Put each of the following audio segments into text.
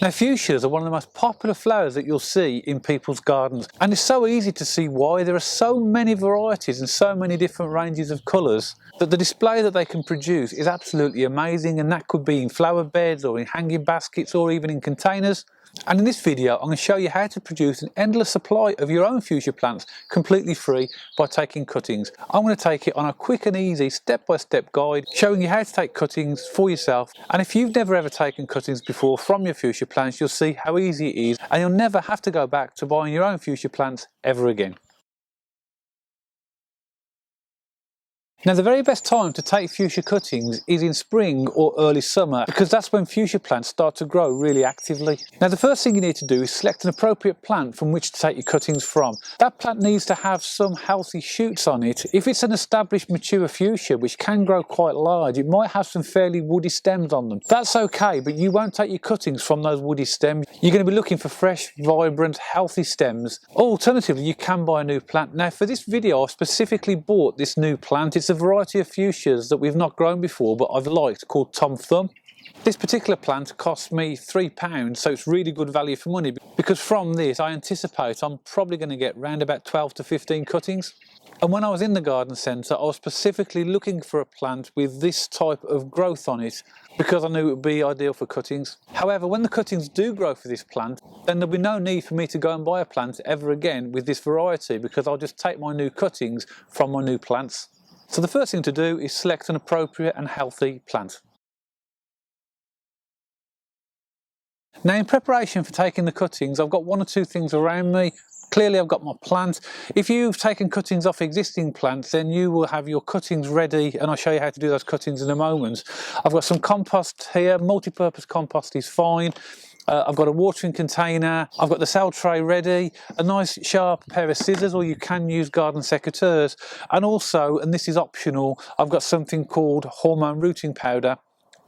Now fuchsias are one of the most popular flowers that you'll see in people's gardens, and it's so easy to see why. There are so many varieties and so many different ranges of colours that the display that they can produce is absolutely amazing, and that could be in flower beds or in hanging baskets or even in containers. And in this video I'm going to show you how to produce an endless supply of your own fuchsia plants completely free by taking cuttings. I'm going to take it on a quick and easy step-by-step guide showing you how to take cuttings for yourself, and if you've never ever taken cuttings before from your fuchsia plants, you'll see how easy it is and you'll never have to go back to buying your own fuchsia plants ever again. Now the very best time to take fuchsia cuttings is in spring or early summer, because that's when fuchsia plants start to grow really actively. Now the first thing you need to do is select an appropriate plant from which to take your cuttings from. That plant needs to have some healthy shoots on it. If it's an established mature fuchsia which can grow quite large, it might have some fairly woody stems on them. That's okay, but you won't take your cuttings from those woody stems. You're going to be looking for fresh, vibrant, healthy stems. Alternatively, you can buy a new plant. Now for this video I've specifically bought this new plant. It's a variety of fuchsias that we've not grown before but I've liked, called Tom Thumb. This particular plant cost me £3, so it's really good value for money, because from this I anticipate I'm probably going to get round about 12 to 15 cuttings. And when I was in the garden centre I was specifically looking for a plant with this type of growth on it because I knew it would be ideal for cuttings. However, when the cuttings do grow for this plant, then there'll be no need for me to go and buy a plant ever again with this variety, because I'll just take my new cuttings from my new plants. So the first thing to do is select an appropriate and healthy plant. Now in preparation for taking the cuttings, I've got one or two things around me. Clearly I've got my plant. If you've taken cuttings off existing plants, then you will have your cuttings ready, and I'll show you how to do those cuttings in a moment. I've got some compost here. Multi-purpose compost is fine. I've got a watering container, I've got the cell tray ready, a nice sharp pair of scissors, or you can use garden secateurs, and also, and this is optional, I've got something called hormone rooting powder,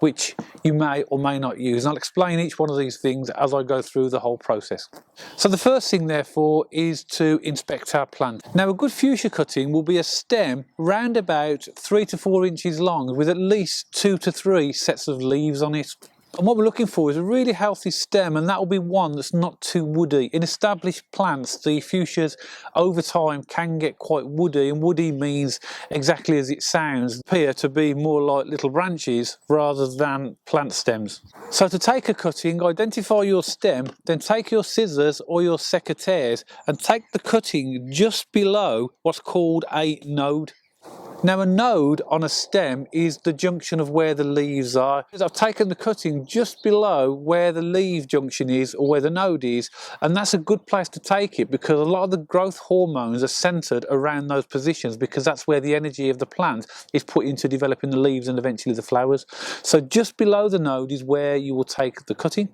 which you may or may not use, and I'll explain each one of these things as I go through the whole process. So the first thing therefore is to inspect our plant. Now a good fuchsia cutting will be a stem round about 3 to 4 inches long with at least 2 to 3 sets of leaves on it. And what we're looking for is a really healthy stem, and that will be one that's not too woody. In established plants, the fuchsias over time can get quite woody, and woody means exactly as it sounds, appear to be more like little branches rather than plant stems. So to take a cutting, identify your stem, then take your scissors or your secateurs and take the cutting just below what's called a node. Now a node on a stem is the junction of where the leaves are. I've taken the cutting just below where the leaf junction is, or where the node is, and that's a good place to take it because a lot of the growth hormones are centered around those positions, because that's where the energy of the plant is put into developing the leaves and eventually the flowers. So just below the node is where you will take the cutting.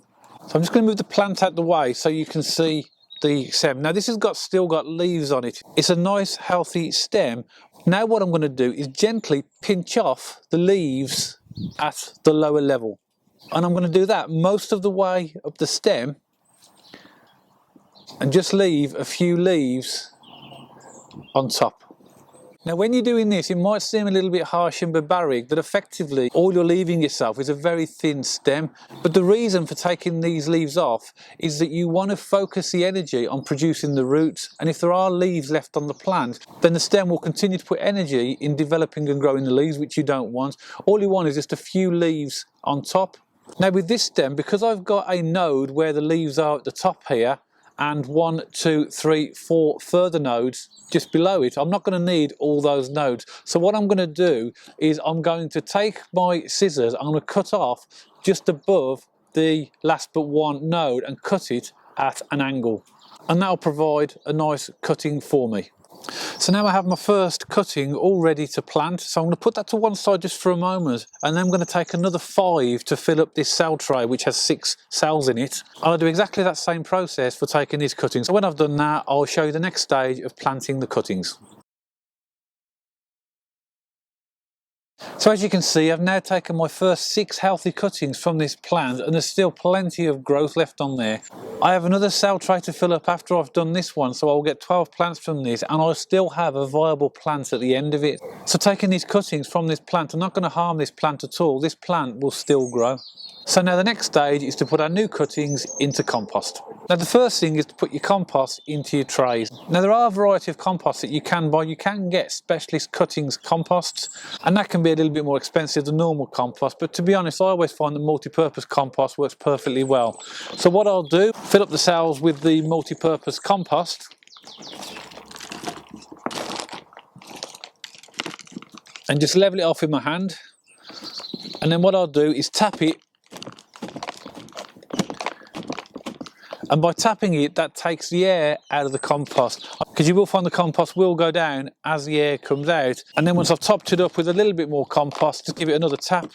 So I'm just going to move the plant out the way so you can see the stem. Now this has still got leaves on it. It's a nice healthy stem. Now what I'm going to do is gently pinch off the leaves at the lower level, and I'm going to do that most of the way up the stem and just leave a few leaves on top. Now when you're doing this, it might seem a little bit harsh and barbaric, but effectively all you're leaving yourself is a very thin stem. But the reason for taking these leaves off is that you want to focus the energy on producing the roots, and if there are leaves left on the plant, then the stem will continue to put energy in developing and growing the leaves, which you don't want. All you want is just a few leaves on top. Now with this stem, because I've got a node where the leaves are at the top here, and 1, 2, 3, 4 further nodes just below it, I'm not going to need all those nodes. So what I'm going to do is I'm going to take my scissors, I'm going to cut off just above the last but one node and cut it at an angle, and that'll provide a nice cutting for me. So now I have my first cutting all ready to plant, so I'm going to put that to one side just for a moment, and then I'm going to take another 5 to fill up this cell tray which has 6 cells in it. I'll do exactly that same process for taking these cuttings. So when I've done that, I'll show you the next stage of planting the cuttings. So as you can see, I've now taken my first 6 healthy cuttings from this plant, and there's still plenty of growth left on there. I have another cell tray to fill up after I've done this one, so I'll get 12 plants from this, and I'll still have a viable plant at the end of it. So taking these cuttings from this plant, I'm not going to harm this plant at all. This plant will still grow. So now the next stage is to put our new cuttings into compost. Now the first thing is to put your compost into your trays. Now there are a variety of composts that you can buy. You can get specialist cuttings composts, and that can be a little bit more expensive than normal compost, but to be honest, I always find that multi-purpose compost works perfectly well. So what I'll do, fill up the cells with the multi-purpose compost, and just level it off with my hand. And then what I'll do is tap it, and by tapping it, that takes the air out of the compost, because you will find the compost will go down as the air comes out. And then once I've topped it up with a little bit more compost, just give it another tap.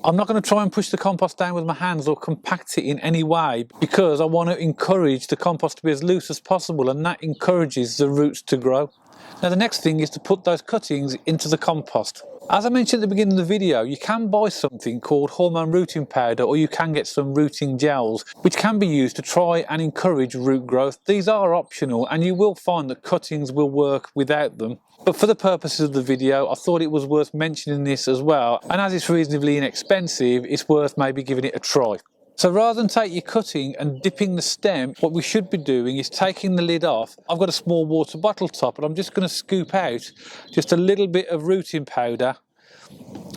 I'm not going to try and push the compost down with my hands or compact it in any way, because I want to encourage the compost to be as loose as possible, and that encourages the roots to grow. Now the next thing is to put those cuttings into the compost. As I mentioned at the beginning of the video, you can buy something called hormone rooting powder, or you can get some rooting gels, which can be used to try and encourage root growth. These are optional, and you will find that cuttings will work without them. But for the purposes of the video, I thought it was worth mentioning this as well. And as it's reasonably inexpensive, it's worth maybe giving it a try. So rather than take your cutting and dipping the stem, what we should be doing is taking the lid off. I've got a small water bottle top, and I'm just going to scoop out just a little bit of rooting powder.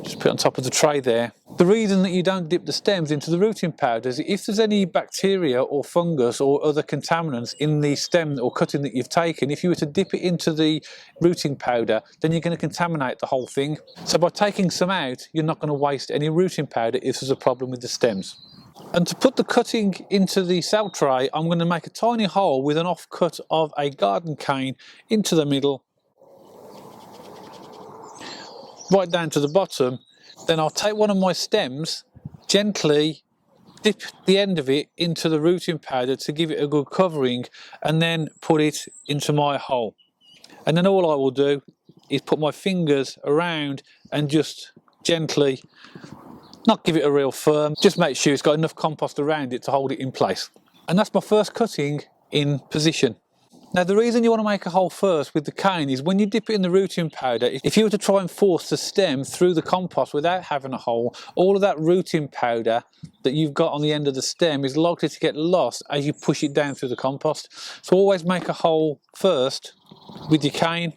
Just put it on top of the tray there. The reason that you don't dip the stems into the rooting powder is if there's any bacteria or fungus or other contaminants in the stem or cutting that you've taken, if you were to dip it into the rooting powder, then you're going to contaminate the whole thing. So by taking some out, you're not going to waste any rooting powder if there's a problem with the stems. And to put the cutting into the cell tray, I'm going to make a tiny hole with an offcut of a garden cane into the middle, right down to the bottom. Then I'll take one of my stems, gently dip the end of it into the rooting powder to give it a good covering, and then put it into my hole. And then all I will do is put my fingers around and just gently, not give it a real firm, just make sure it's got enough compost around it to hold it in place. And that's my first cutting in position. Now the reason you want to make a hole first with the cane is when you dip it in the rooting powder, if you were to try and force the stem through the compost without having a hole, all of that rooting powder that you've got on the end of the stem is likely to get lost as you push it down through the compost. So always make a hole first with your cane,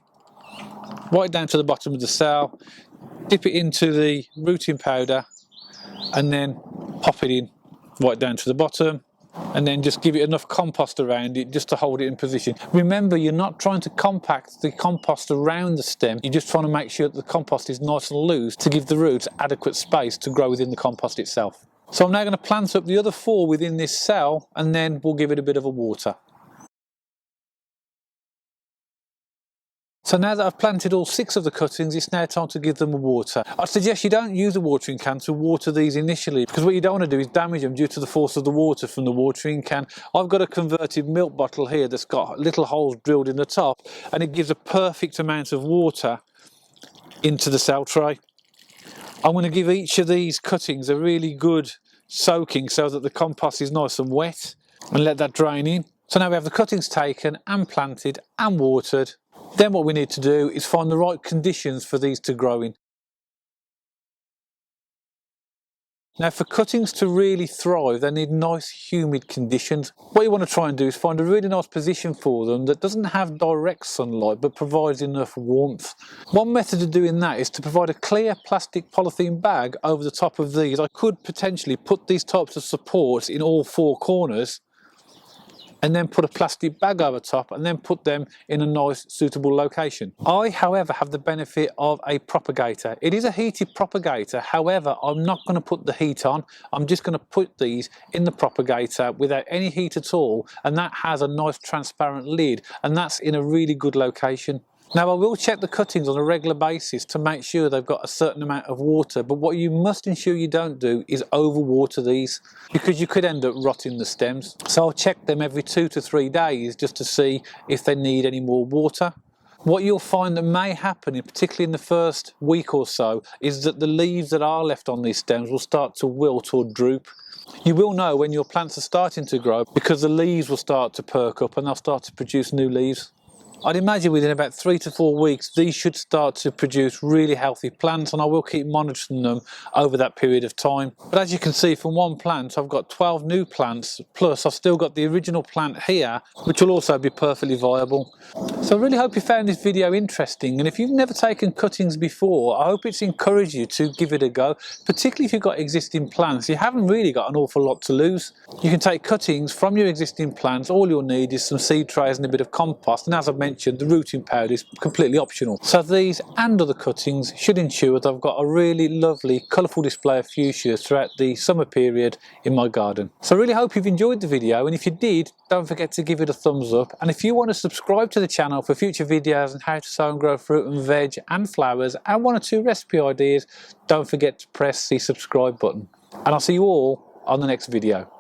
right down to the bottom of the cell, dip it into the rooting powder, and then pop it in right down to the bottom, and then just give it enough compost around it just to hold it in position. Remember, you're not trying to compact the compost around the stem, you're just trying to make sure that the compost is nice and loose to give the roots adequate space to grow within the compost itself. So I'm now going to plant up the other 4 within this cell, and then we'll give it a bit of a water. So now that I've planted all 6 of the cuttings, it's now time to give them a water. I suggest you don't use a watering can to water these initially, because what you don't want to do is damage them due to the force of the water from the watering can. I've got a converted milk bottle here that's got little holes drilled in the top, and it gives a perfect amount of water into the cell tray. I'm going to give each of these cuttings a really good soaking so that the compost is nice and wet, and let that drain in. So now we have the cuttings taken and planted and watered. Then what we need to do is find the right conditions for these to grow in. Now for cuttings to really thrive, they need nice humid conditions. What you want to try and do is find a really nice position for them that doesn't have direct sunlight but provides enough warmth. One method of doing that is to provide a clear plastic polythene bag over the top of these. I could potentially put these types of supports in all 4 corners, and then put a plastic bag over top, and then put them in a nice suitable location. I, however, have the benefit of a propagator. It is a heated propagator, however, I'm not going to put the heat on. I'm just going to put these in the propagator without any heat at all, and that has a nice transparent lid, and that's in a really good location. Now I will check the cuttings on a regular basis to make sure they've got a certain amount of water, but what you must ensure you don't do is overwater these, because you could end up rotting the stems. So I'll check them every 2 to 3 days just to see if they need any more water. What you'll find that may happen, particularly in the first week or so, is that the leaves that are left on these stems will start to wilt or droop. You will know when your plants are starting to grow because the leaves will start to perk up and they'll start to produce new leaves. I'd imagine within about 3 to 4 weeks these should start to produce really healthy plants, and I will keep monitoring them over that period of time. But as you can see from one plant I've got 12 new plants, plus I've still got the original plant here which will also be perfectly viable. So I really hope you found this video interesting, and if you've never taken cuttings before, I hope it's encouraged you to give it a go, particularly if you've got existing plants. You haven't really got an awful lot to lose. You can take cuttings from your existing plants. All you'll need is some seed trays and a bit of compost, and as I've mentioned, the rooting powder is completely optional. So these and other cuttings should ensure that I've got a really lovely colourful display of fuchsias throughout the summer period in my garden. So I really hope you've enjoyed the video, and if you did, don't forget to give it a thumbs up, and if you want to subscribe to the channel for future videos on how to sow and grow fruit and veg and flowers and 1 or 2 recipe ideas, don't forget to press the subscribe button. And I'll see you all on the next video.